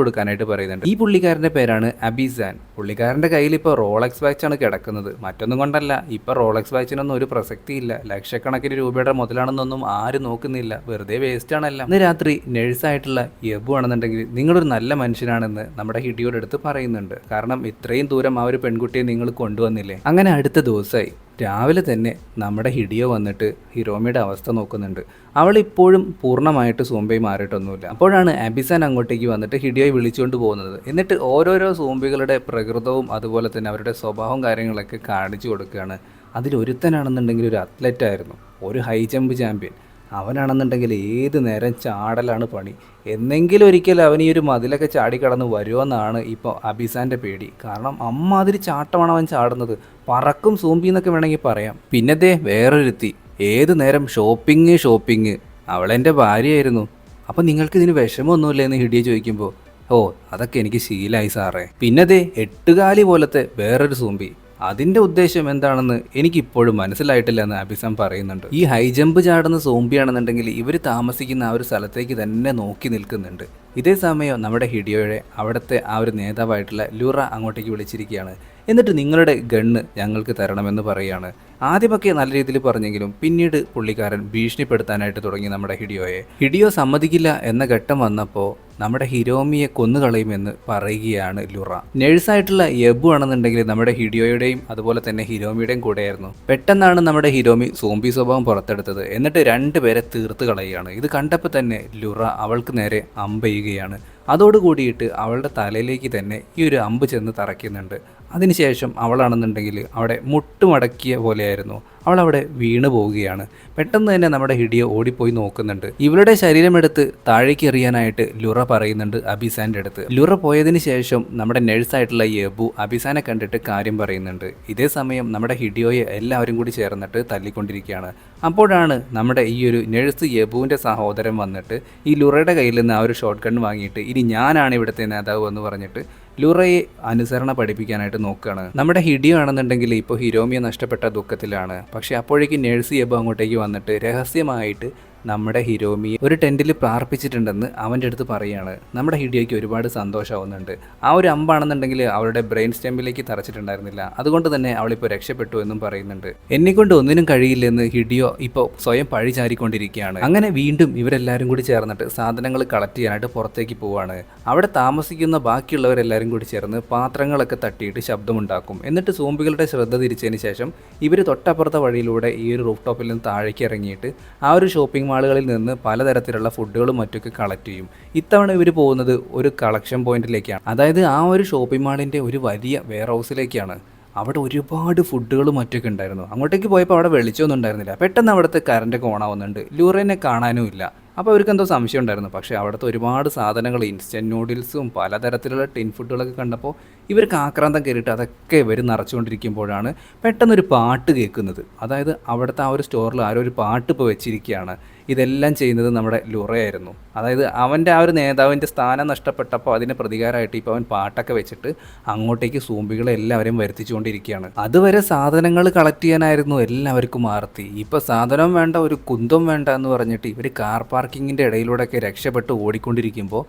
കൊടുക്കാനായിട്ട് പറയുന്നുണ്ട്. ഈ പുള്ളിക്കാരൻ്റെ പേരാണ് അബിസാൻ. പുള്ളിക്കാരൻ്റെ കയ്യിൽ ഇപ്പോൾ റോളക്സ് വാച്ചാണ് കിടക്കുന്നത്. മറ്റൊന്നും കൊണ്ടല്ല, ഇപ്പോൾ റോളക്സ് വാച്ചിനൊന്നും ഒരു പ്രസക്തിയില്ല. ലക്ഷക്കണക്കിന് രൂപയുടെ മുതലാണെന്നൊന്നും ആരും നോക്കുന്നില്ല, വെറുതെ വേസ്റ്റാണെല്ലാം. ഇന്ന് രാത്രി നഴ്സായിട്ടുള്ള യബു ആണെന്നുണ്ടെങ്കിൽ നിങ്ങളൊരു നല്ല മനുഷ്യനാണെന്ന് നമ്മുടെ ഹിഡിയോയുടെ അടുത്ത് പറയുന്നുണ്ട്. കാരണം ഇത്രയും ദൂരം ആ ഒരു പെൺകുട്ടിയെ നിങ്ങൾ കൊണ്ടുവന്നില്ലേ. അങ്ങനെ അടുത്ത ദിവസമായി രാവിലെ തന്നെ നമ്മുടെ ഹിഡിയോ വന്നിട്ട് ഹിരോമിയുടെ അവസ്ഥ നോക്കുന്നുണ്ട്. അവൾ ഇപ്പോഴും പൂർണ്ണമായിട്ട് സൂംബി മാറിയിട്ടൊന്നുമില്ല. അപ്പോഴാണ് അബിസാൻ അങ്ങോട്ടേക്ക് വന്നിട്ട് ഹിഡിയോയെ വിളിച്ചുകൊണ്ട് പോകുന്നത്. എന്നിട്ട് ഓരോരോ സൂംബികളുടെ പ്രകൃതവും അതുപോലെ തന്നെ അവരുടെ സ്വഭാവവും കാര്യങ്ങളൊക്കെ കാണിച്ചു കൊടുക്കുകയാണ്. അതിലൊരുത്തനാണെന്നുണ്ടെങ്കിൽ ഒരു അത്ലറ്റായിരുന്നു, ഒരു ഹൈ ജമ്പ് ചാമ്പ്യൻ. അവനാണെന്നുണ്ടെങ്കിൽ ഏത് നേരം ചാടലാണ് പണി. എന്നെങ്കിലും ഒരിക്കൽ അവൻ ഈ ഒരു മതിലൊക്കെ ചാടിക്കടന്ന് വരുമെന്നാണ് ഇപ്പോൾ അബിസാൻ്റെ പേടി. കാരണം അമ്മാതിരി ചാട്ടമാണ് അവൻ ചാടുന്നത്, പറക്കും സൂംബി എന്നൊക്കെ വേണമെങ്കിൽ പറയാം. പിന്നത്തെ വേറൊരുത്തി ഏത് നേരം ഷോപ്പിങ്. അവളെൻ്റെ ഭാര്യയായിരുന്നു. അപ്പം നിങ്ങൾക്കിതിന് വിഷമമൊന്നുമില്ല എന്ന് ഹിഡിയെ ചോദിക്കുമ്പോൾ, ഓ അതൊക്കെ എനിക്ക് ശീലമായി സാറേ. പിന്നതേ എട്ടുകാലി പോലത്തെ വേറൊരു സൂംബി, അതിൻ്റെ ഉദ്ദേശം എന്താണെന്ന് എനിക്കിപ്പോഴും മനസ്സിലായിട്ടില്ല എന്ന് അബിസാൻ പറയുന്നുണ്ട്. ഈ ഹൈ ജമ്പ് ചാടുന്ന സോംബിയാണെന്നുണ്ടെങ്കിൽ ഇവർ താമസിക്കുന്ന ആ ഒരു സ്ഥലത്തേക്ക് തന്നെ നോക്കി നിൽക്കുന്നുണ്ട്. ഇതേ സമയം നമ്മുടെ ഹിഡിയോയുടെ അവിടുത്തെ ആ ഒരു നേതാവായിട്ടുള്ള ലുറ അങ്ങോട്ടേക്ക് വിളിച്ചിരിക്കുകയാണ്. എന്നിട്ട് നിങ്ങളുടെ ഗണ്ണ് ഞങ്ങൾക്ക് തരണമെന്ന് പറയുകയാണ്. ആദ്യമൊക്കെ നല്ല രീതിയിൽ പറഞ്ഞെങ്കിലും പിന്നീട് പുള്ളിക്കാരൻ ഭീഷണിപ്പെടുത്താനായിട്ട് തുടങ്ങി നമ്മുടെ ഹിഡിയോയെ. ഹിഡിയോ സമ്മതിക്കില്ല എന്ന ഘട്ടം വന്നപ്പോൾ നമ്മുടെ ഹിരോമിയെ കൊന്നുകളയുമെന്ന് പറയുകയാണ് ലുറ. നഴ്സായിട്ടുള്ള യബു ആണെന്നുണ്ടെങ്കിൽ നമ്മുടെ ഹിഡിയോയുടെയും അതുപോലെ തന്നെ ഹിരോമിയുടെയും കൂടെയായിരുന്നു. പെട്ടെന്നാണ് നമ്മുടെ ഹിരോമി സോംബി സ്വഭാവം പുറത്തെടുത്തത്. എന്നിട്ട് രണ്ടുപേരെ തീർത്ത് കളയുകയാണ്. ഇത് കണ്ടപ്പോൾ തന്നെ ലുറ അവൾക്ക് നേരെ അമ്പെയ്യുകയാണ്. അതോടുകൂടിയിട്ട് അവളുടെ തലയിലേക്ക് തന്നെ ഈ ഒരു അമ്പ് ചെന്ന് തറയ്ക്കുന്നുണ്ട്. അതിനുശേഷം അവളാണെന്നുണ്ടെങ്കിൽ അവിടെ മുട്ടുമടക്കിയ പോലെയായിരുന്നു, അവളവിടെ വീണ് പോവുകയാണ്. പെട്ടെന്ന് തന്നെ നമ്മുടെ ഹിഡിയോ ഓടിപ്പോയി നോക്കുന്നുണ്ട്. ഇവളുടെ ശരീരമെടുത്ത് താഴേക്ക് എറിയാനായിട്ട് ലുറ പറയുന്നുണ്ട് അബിസാൻ്റെ അടുത്ത്. ലുറ പോയതിന് ശേഷം നമ്മുടെ നഴ്സായിട്ടുള്ള യബു അബിസാനെ കണ്ടിട്ട് കാര്യം പറയുന്നുണ്ട്. ഇതേ സമയം നമ്മുടെ ഹിഡിയോയെ എല്ലാവരും കൂടി ചേർന്നിട്ട് തല്ലിക്കൊണ്ടിരിക്കുകയാണ്. അപ്പോഴാണ് നമ്മുടെ ഈ ഒരു നഴ്സ് യബുവിൻ്റെ സഹോദരൻ വന്നിട്ട് ഈ ലുറയുടെ കയ്യിൽ നിന്ന് ആ ഒരു ഷോട്ട് ഗൺ വാങ്ങിയിട്ട് ഇനി ഞാനാണ് ഇവിടുത്തെ നേതാവ് എന്ന് പറഞ്ഞിട്ട് ലുറയെ അനുസരണ പഠിപ്പിക്കാനായിട്ട് നോക്കുകയാണ്. നമ്മുടെ ഹിഡിയോ ആണെന്നുണ്ടെങ്കിൽ ഇപ്പോൾ ഹിരോമിയെ നഷ്ടപ്പെട്ട ദുഃഖത്തിലാണ്. പക്ഷേ അപ്പോഴേക്കും നഴ്സ് യബു അങ്ങോട്ടേക്ക് വന്നിട്ട് രഹസ്യമായിട്ട് നമ്മുടെ ഹിരോമിയെ ഒരു ടെൻറ്റിൽ പാർപ്പിച്ചിട്ടുണ്ടെന്ന് അവൻ്റെ അടുത്ത് പറയുകയാണ്. നമ്മുടെ ഹിഡിയോയ്ക്ക് ഒരുപാട് സന്തോഷമാവുന്നുണ്ട്. ആ ഒരു അമ്പാണെന്നുണ്ടെങ്കിൽ അവളുടെ ബ്രെയിൻ സ്റ്റെമ്മിലേക്ക് തറച്ചിട്ടുണ്ടായിരുന്നില്ല, അതുകൊണ്ട് തന്നെ അവളിപ്പോൾ രക്ഷപ്പെട്ടു എന്നും പറയുന്നുണ്ട്. എന്നെക്കൊണ്ട് ഒന്നിനും കഴിയില്ലെന്ന് ഹിഡിയോ ഇപ്പോൾ സ്വയം പഴി ചാരിക്കൊണ്ടിരിക്കുകയാണ്. അങ്ങനെ വീണ്ടും ഇവരെല്ലാവരും കൂടി ചേർന്നിട്ട് സാധനങ്ങൾ കളക്ട് ചെയ്യാനായിട്ട് പുറത്തേക്ക് പോവാണ്. അവിടെ താമസിക്കുന്ന ബാക്കിയുള്ളവരെല്ലാവരും കൂടി ചേർന്ന് പാത്രങ്ങളൊക്കെ തട്ടിയിട്ട് ശബ്ദമുണ്ടാക്കും. എന്നിട്ട് സോംബികളുടെ ശ്രദ്ധ തിരിച്ചതിന് ശേഷം ഇവർ തൊട്ടപ്പുറത്തെ വഴിയിലൂടെ ഈ ഒരു റൂഫ് ടോപ്പിൽ നിന്ന് താഴേക്ക് ഇറങ്ങിയിട്ട് ആ ഒരു ഷോപ്പിംഗ് മാളുകളിൽ നിന്ന് പലതരത്തിലുള്ള ഫുഡുകളും മറ്റൊക്കെ കളക്ട് ചെയ്യും. ഇത്തവണ ഇവർ പോകുന്നത് ഒരു കളക്ഷൻ പോയിന്റിലേക്കാണ്. അതായത് ആ ഒരു ഷോപ്പിംഗ് മാളിൻ്റെ ഒരു വലിയ വെയർ ഹൗസിലേക്കാണ്. അവിടെ ഒരുപാട് ഫുഡുകളും മറ്റൊക്കെ ഉണ്ടായിരുന്നു. അങ്ങോട്ടേക്ക് പോയപ്പോൾ അവിടെ വെളിച്ചമൊന്നും ഉണ്ടായിരുന്നില്ല. പെട്ടെന്ന് അവിടുത്തെ കറണ്ടൊക്കെ ഓണാവുന്നുണ്ട്. ലൂറേനെ കാണാനും ഇല്ല. അപ്പോൾ അവർക്ക് എന്തോ സംശയം ഉണ്ടായിരുന്നു. പക്ഷേ അവിടുത്തെ ഒരുപാട് സാധനങ്ങൾ, ഇൻസ്റ്റൻറ്റ് നൂഡിൽസും പലതരത്തിലുള്ള ടിൻ ഫുഡുകളൊക്കെ കണ്ടപ്പോൾ ഇവർക്ക് ആക്രാന്തം കയറിയിട്ട് അതൊക്കെ ഇവർ നിറച്ചുകൊണ്ടിരിക്കുമ്പോഴാണ് പെട്ടെന്നൊരു പാട്ട് കേൾക്കുന്നത്. അതായത് അവിടുത്തെ ആ ഒരു സ്റ്റോറിൽ ആരോ ഒരു പാട്ട് ഇപ്പോൾ വെച്ചിരിക്കുകയാണ്. ഇതെല്ലാം ചെയ്യുന്നത് നമ്മുടെ ലുറയായിരുന്നു. അതായത് അവൻ്റെ ആ ഒരു നേതാവിൻ്റെ സ്ഥാനം നഷ്ടപ്പെട്ടപ്പോൾ അതിന് പ്രതികാരമായിട്ട് ഇപ്പോൾ അവൻ പാട്ടൊക്കെ വെച്ചിട്ട് അങ്ങോട്ടേക്ക് സൂംബികളെ എല്ലാവരെയും വരുത്തിച്ചുകൊണ്ടിരിക്കുകയാണ്. അതുവരെ സാധനങ്ങൾ കളക്ട് ചെയ്യാനായിരുന്നു എല്ലാവർക്കും ആർത്തി. ഇപ്പോൾ സാധനം വേണ്ട, ഒരു കുന്തം വേണ്ട എന്ന് പറഞ്ഞിട്ട് ഇവർ കാർ പാർക്കിങ്ങിൻ്റെ ഇടയിലൂടെയൊക്കെ രക്ഷപ്പെട്ട് ഓടിക്കൊണ്ടിരിക്കുമ്പോൾ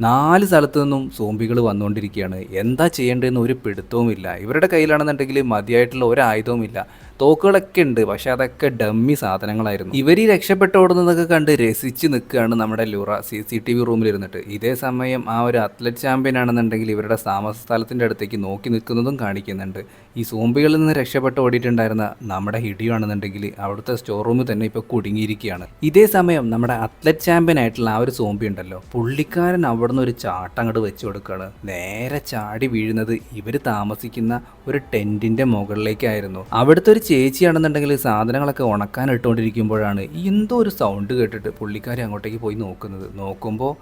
4 സ്ഥലത്തു നിന്നും സോംബികൾ വന്നുകൊണ്ടിരിക്കുകയാണ്. എന്താ ചെയ്യേണ്ടതെന്ന് ഒരു പിടുത്തവുമില്ല. ഇവരുടെ കയ്യിലാണെന്നുണ്ടെങ്കിൽ മതിയായിട്ടുള്ള ഒരു ആയുധവുമില്ല. തോക്കുകളൊക്കെ ഉണ്ട്, പക്ഷെ അതൊക്കെ ഡമ്മി സാധനങ്ങളായിരുന്നു. ഇവർ ഈ രക്ഷപ്പെട്ട് ഓടുന്നതൊക്കെ കണ്ട് രസിച്ച് നിൽക്കുകയാണ് നമ്മുടെ ലുറ CCTV റൂമിലിരുന്നിട്ട്. ഇതേ സമയം ആ ഒരു അത്ലറ്റ് ചാമ്പ്യൻ ആണെന്നുണ്ടെങ്കിൽ ഇവരുടെ താമസ സ്ഥലത്തിൻ്റെ അടുത്തേക്ക് നോക്കി നിൽക്കുന്നതും കാണിക്കുന്നുണ്ട്. ഈ സോംബികളിൽ നിന്ന് രക്ഷപ്പെട്ട് ഓടിയിട്ടുണ്ടായിരുന്ന നമ്മുടെ ഹിഡിയോ ആണെന്നുണ്ടെങ്കിൽ അവിടുത്തെ സ്റ്റോർ റൂമിൽ തന്നെ ഇപ്പോൾ കുടുങ്ങിയിരിക്കുകയാണ്. ഇതേ സമയം നമ്മുടെ അത്ലറ്റ് ചാമ്പ്യൻ ആയിട്ടുള്ള ആ ഒരു സോംബി ഉണ്ടല്ലോ, പുള്ളിക്കാരൻ അവിടുന്ന് ഒരു ചാട്ടം അങ്ങോട്ട് വെച്ച് കൊടുക്കുകയാണ്. നേരെ ചാടി വീഴുന്നത് ഇവർ താമസിക്കുന്ന ഒരു ടെൻറ്റിൻ്റെ മുകളിലേക്കായിരുന്നു. അവിടുത്തെ ഒരു ചേച്ചിയാണെന്നുണ്ടെങ്കിൽ സാധനങ്ങളൊക്കെ ഉണക്കാൻ ഇട്ടുകൊണ്ടിരിക്കുമ്പോഴാണ് എന്തോ ഒരു സൗണ്ട് കേട്ടിട്ട് പുള്ളിക്കാരി അങ്ങോട്ടേക്ക് പോയി നോക്കുമ്പോൾ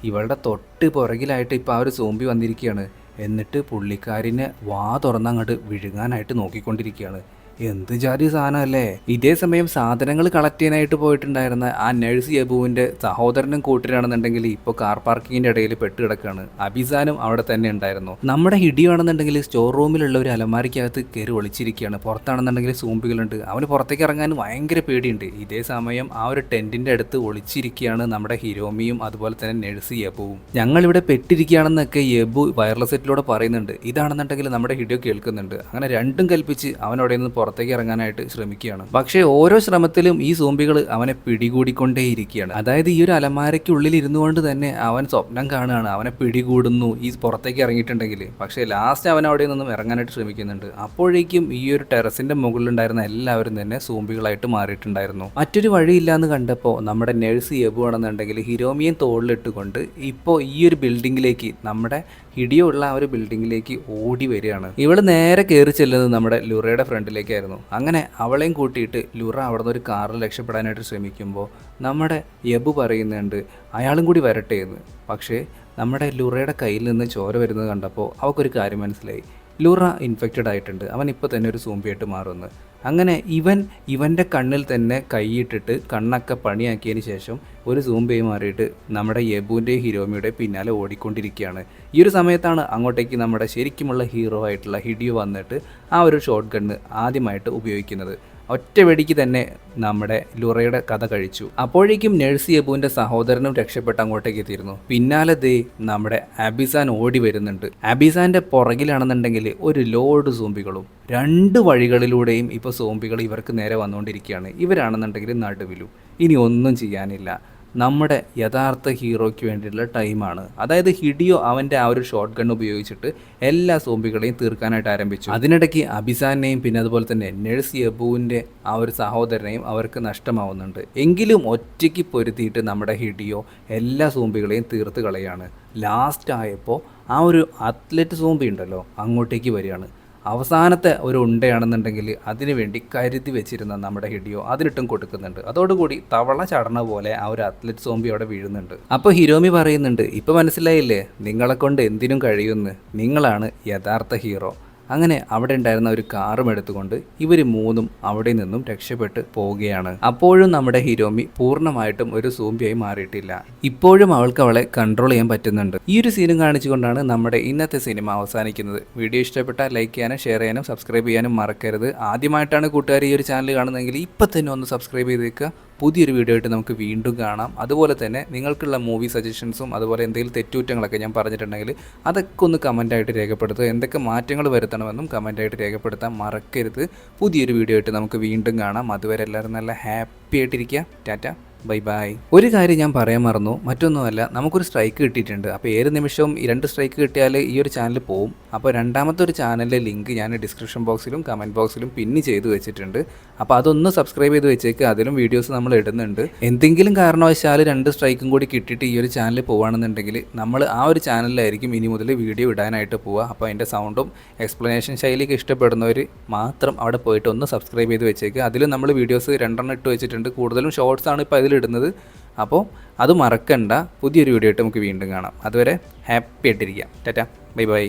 ഇവളുടെ തൊട്ട് പുറകിലായിട്ട് ഇപ്പോൾ ആ ഒരു സോംബി വന്നിരിക്കുകയാണ്. എന്നിട്ട് പുള്ളിക്കാരിനെ വാ തുറന്നങ്ങോട്ട് വിഴുങ്ങാനായിട്ട് നോക്കിക്കൊണ്ടിരിക്കുകയാണ്. എന്ത് ജാതി സാധനമല്ലേ. ഇതേ സമയം സാധനങ്ങൾ കളക്ട് ചെയ്യാനായിട്ട് പോയിട്ടുണ്ടായിരുന്ന ആ നഴ്സ് യബുവിൻ്റെ സഹോദരനും കൂട്ടരാണെന്നുണ്ടെങ്കിൽ ഇപ്പോൾ കാർ പാർക്കിങ്ങിൻ്റെ ഇടയിൽ പെട്ട് കിടക്കുകയാണ്. അബിസാനും അവിടെ തന്നെ ഉണ്ടായിരുന്നു. നമ്മുടെ ഹിഡിയോ ആണെന്നുണ്ടെങ്കിൽ സ്റ്റോർ റൂമിലുള്ള ഒരു അലമാരിക്കകത്ത് കയറി ഒളിച്ചിരിക്കുകയാണ്. പുറത്താണെന്നുണ്ടെങ്കിൽ സൂംബികളുണ്ട്. അവന് പുറത്തേക്ക് ഇറങ്ങാൻ ഭയങ്കര പേടിയുണ്ട്. ഇതേ സമയം ആ ഒരു ടെൻറ്റിൻ്റെ അടുത്ത് ഒളിച്ചിരിക്കുകയാണ് നമ്മുടെ ഹിരോമിയും അതുപോലെ തന്നെ നഴ്സ് യബുവും. ഞങ്ങളിവിടെ പെട്ടിരിക്കുകയാണെന്നൊക്കെ യബു വയർലെസ് സെറ്റിലൂടെ പറയുന്നുണ്ട്. ഇതാണെന്നുണ്ടെങ്കിൽ നമ്മുടെ ഹിഡിയോ കേൾക്കുന്നുണ്ട്. അങ്ങനെ രണ്ടും കൽപ്പിച്ച് അവനവിടെ നിന്ന് പുറത്തേക്ക് ഇറങ്ങാനായിട്ട് ശ്രമിക്കുകയാണ്. പക്ഷേ ഓരോ ശ്രമത്തിലും ഈ സോംബികൾ അവനെ പിടികൂടിക്കൊണ്ടേയിരിക്കുകയാണ്. അതായത് ഈ ഒരു അലമാരയ്ക്കുള്ളിൽ ഇരുന്നു കൊണ്ട് തന്നെ അവൻ സ്വപ്നം കാണുകയാണ്, അവനെ പിടികൂടുന്നു ഈ പുറത്തേക്ക് ഇറങ്ങിയിട്ടുണ്ടെങ്കിൽ. പക്ഷേ ലാസ്റ്റ് അവൻ അവിടെ നിന്നും ഇറങ്ങാനായിട്ട് ശ്രമിക്കുന്നുണ്ട്. അപ്പോഴേക്കും ഈ ഒരു ടെറസിൻ്റെ മുകളിലുണ്ടായിരുന്ന എല്ലാവരും തന്നെ സോംബികളായിട്ട് മാറിയിട്ടുണ്ടായിരുന്നു. മറ്റൊരു വഴിയില്ല എന്ന് കണ്ടപ്പോൾ നമ്മുടെ നഴ്സ് യബു ആണെന്നുണ്ടെങ്കിൽ ഹിരോമിയും തോളിലിട്ടുകൊണ്ട് ഇപ്പോൾ ഈ ഒരു ബിൽഡിങ്ങിലേക്ക്, നമ്മുടെ ഹിഡിയോ ഉള്ള ആ ഒരു ബിൽഡിങ്ങിലേക്ക് ഓടി വരികയാണ്. ഇവൾ നേരെ കയറി ചെല്ലുന്നത് നമ്മുടെ ലുറയുടെ ഫ്രണ്ടിലേക്കായിരുന്നു. അങ്ങനെ അവളെയും കൂട്ടിയിട്ട് ലുറ അവിടെ നിന്ന് ഒരു കാറിൽ രക്ഷപ്പെടാനായിട്ട് ശ്രമിക്കുമ്പോൾ നമ്മുടെ യബു പറയുന്നുണ്ട് അയാളും കൂടി വരട്ടെ എന്ന്. പക്ഷേ നമ്മുടെ ലുറയുടെ കയ്യിൽ നിന്ന് ചോര വരുന്നത് കണ്ടപ്പോൾ അവൾക്കൊരു കാര്യം മനസ്സിലായി. ലുറ ഇൻഫെക്റ്റഡ് ആയിട്ടുണ്ട്, അവൻ ഇപ്പോൾ തന്നെ ഒരു സോംബിയായിട്ട് മാറുമെന്ന്. അങ്ങനെ ഇവൻ്റെ കണ്ണിൽ തന്നെ കൈയിട്ടിട്ട് കണ്ണൊക്കെ പണിയാക്കിയതിന് ശേഷം ഒരു സൂംബിയായി മാറിയിട്ട് നമ്മുടെ യബുവിൻ്റെയും ഹിരോമിയുടെയും പിന്നാലെ ഓടിക്കൊണ്ടിരിക്കുകയാണ്. ഈ ഒരു സമയത്താണ് അങ്ങോട്ടേക്ക് നമ്മുടെ ശരിക്കുമുള്ള ഹീറോ ആയിട്ടുള്ള ഹിഡിയോ വന്നിട്ട് ആ ഒരു ഷോട്ട് ഗണ്ണ് ആദ്യമായിട്ട് ഉപയോഗിക്കുന്നത്. ഒറ്റ വെടിക്ക് തന്നെ നമ്മുടെ ലുറയുടെ കഥ കഴിച്ചു. അപ്പോഴേക്കും നഴ്സ് യബുവിൻ്റെ സഹോദരനും രക്ഷപ്പെട്ട് അങ്ങോട്ടേക്ക് എത്തിയിരുന്നു. പിന്നാലെ ദേ നമ്മുടെ അബിസാൻ ഓടി വരുന്നുണ്ട്. അബിസാൻ്റെ പുറകിലാണെന്നുണ്ടെങ്കിൽ ഒരു ലോഡ് സോംബികളും 2 വഴികളിലൂടെയും ഇപ്പോൾ സോംബികൾ ഇവർക്ക് നേരെ വന്നുകൊണ്ടിരിക്കുകയാണ്. ഇവരാണെന്നുണ്ടെങ്കിൽ നടുവിലും. ഇനി ഒന്നും ചെയ്യാനില്ല. നമ്മുടെ യഥാർത്ഥ ഹീറോയ്ക്ക് വേണ്ടിയിട്ടുള്ള ടൈമാണ്. അതായത് ഹിഡിയോ അവൻ്റെ ആ ഒരു ഷോട്ട് ഗൺ ഉപയോഗിച്ചിട്ട് എല്ലാ സോംബികളെയും തീർക്കാനായിട്ട് ആരംഭിച്ചു. അതിനിടയ്ക്ക് അബിസാനെയും പിന്നെ അതുപോലെ തന്നെ നഴ്സ് യബുവിൻ്റെ ആ ഒരു സഹോദരനെയും അവർക്ക് നഷ്ടമാവുന്നുണ്ട്. എങ്കിലും ഒറ്റയ്ക്ക് പൊരുത്തിയിട്ട് നമ്മുടെ ഹിഡിയോ എല്ലാ സോംബികളെയും തീർത്ത് കളയാണ്. ലാസ്റ്റ് ആയപ്പോൾ ആ ഒരു അത്ലറ്റ് സോംബി ഉണ്ടല്ലോ അങ്ങോട്ടേക്ക് വരികയാണ്. അവസാനത്തെ ഒരു ഉണ്ടയാണെന്നുണ്ടെങ്കിൽ അതിനു വേണ്ടി കരുതി വെച്ചിരുന്ന നമ്മുടെ ഹിഡിയോ അതിനിട്ടും കൊടുക്കുന്നുണ്ട്. അതോടുകൂടി തവള ചടണ പോലെ ആ ഒരു അത്ലറ്റ് സോംബി അവിടെ വീഴുന്നുണ്ട്. അപ്പോൾ ഹിരോമി പറയുന്നുണ്ട്, ഇപ്പോൾ മനസ്സിലായില്ലേ നിങ്ങളെ കൊണ്ട് എന്തിനും കഴിയുമെന്ന്, നിങ്ങളാണ് യഥാർത്ഥ ഹീറോ. അങ്ങനെ അവിടെ ഉണ്ടായിരുന്ന ഒരു കാറും എടുത്തുകൊണ്ട് ഇവർ 3 അവിടെ നിന്നും രക്ഷപ്പെട്ട് പോവുകയാണ്. അപ്പോഴും നമ്മുടെ ഹിരോമി പൂർണ്ണമായിട്ടും ഒരു സോംബിയായി മാറിയിട്ടില്ല. ഇപ്പോഴും അവൾക്ക് അവളെ കൺട്രോൾ ചെയ്യാൻ പറ്റുന്നുണ്ട്. ഈ ഒരു സീനും കാണിച്ചുകൊണ്ടാണ് നമ്മുടെ ഇന്നത്തെ സിനിമ അവസാനിക്കുന്നത്. വീഡിയോ ഇഷ്ടപ്പെട്ടാൽ ലൈക്ക് ചെയ്യാനും ഷെയർ ചെയ്യാനും സബ്സ്ക്രൈബ് ചെയ്യാനും മറക്കരുത്. ആദ്യമായിട്ടാണ് കൂട്ടുകാർ ഈ ഒരു ചാനൽ കാണുന്നതെങ്കിൽ ഇപ്പം തന്നെ ഒന്ന് സബ്സ്ക്രൈബ് ചെയ്തേക്കുക. പുതിയൊരു വീഡിയോ ആയിട്ട് നമുക്ക് വീണ്ടും കാണാം. അതുപോലെ തന്നെ നിങ്ങൾക്കുള്ള മൂവി സജഷൻസും അതുപോലെ എന്തെങ്കിലും തെറ്റുകുറ്റങ്ങളൊക്കെ ഞാൻ പറഞ്ഞിട്ടുണ്ടെങ്കിൽ അതൊക്കെ ഒന്ന് കമൻറ്റായിട്ട് രേഖപ്പെടുത്തുക. എന്തൊക്കെ മാറ്റങ്ങൾ വരുത്തണമെന്നും കമൻറ്റായിട്ട് രേഖപ്പെടുത്താൻ മറക്കരുത്. പുതിയൊരു വീഡിയോ ആയിട്ട് നമുക്ക് വീണ്ടും കാണാം. അതുവരെ എല്ലാവരും നല്ല ഹാപ്പി ആയിട്ടിരിക്കുക. Tata, bye by. ഒരു കാര്യം ഞാൻ പറയാൻ മറന്നു, മറ്റൊന്നുമല്ല, നമുക്കൊരു സ്ട്രൈക്ക് കിട്ടിയിട്ടുണ്ട്. അപ്പോൾ ഏത് നിമിഷവും ഈ 2 സ്ട്രൈക്ക് കിട്ടിയാൽ ഈ ഒരു ചാനൽ പോവും. അപ്പോൾ രണ്ടാമത്തെ ഒരു ചാനലിലെ ലിങ്ക് ഞാൻ ഡിസ്ക്രിപ്ഷൻ ബോക്സിലും കമൻറ്റ് ബോക്സിലും പിന്ന് ചെയ്ത് വെച്ചിട്ടുണ്ട്. അപ്പോൾ അതൊന്ന് സബ്സ്ക്രൈബ് ചെയ്ത് വെച്ചേക്ക്. അതിലും വീഡിയോസ് നമ്മൾ ഇടുന്നുണ്ട്. എന്തെങ്കിലും കാരണവശാൽ 2 സ്ട്രൈക്കും കൂടി കിട്ടിയിട്ട് ഈ ഒരു ചാനൽ പോവുകയാണെന്നുണ്ടെങ്കിൽ നമ്മൾ ആ ഒരു ചാനലിലായിരിക്കും ഇനി മുതൽ വീഡിയോ ഇടാനായിട്ട് പോവുക. അപ്പോൾ അതിൻ്റെ സൗണ്ടും എക്സ്പ്ലനേഷൻ ശൈലിയൊക്കെ ഇഷ്ടപ്പെടുന്നവർ മാത്രം അവിടെ പോയിട്ട് ഒന്ന് സബ്സ്ക്രൈബ് ചെയ്ത് വെച്ചേക്ക്. അതിൽ നമ്മൾ വീഡിയോസ് 2 ഇട്ട് വെച്ചിട്ടുണ്ട്. കൂടുതലും ഷോർട്സ് ആണ് ഇപ്പോൾ അതിലിടുന്നത്. അപ്പോൾ അത് മറക്കണ്ട. പുതിയൊരു വീഡിയോ ആയിട്ട് നമുക്ക് വീണ്ടും കാണാം. അതുവരെ ഹാപ്പി ആയിട്ടിരിക്കാം. Tata, bye by.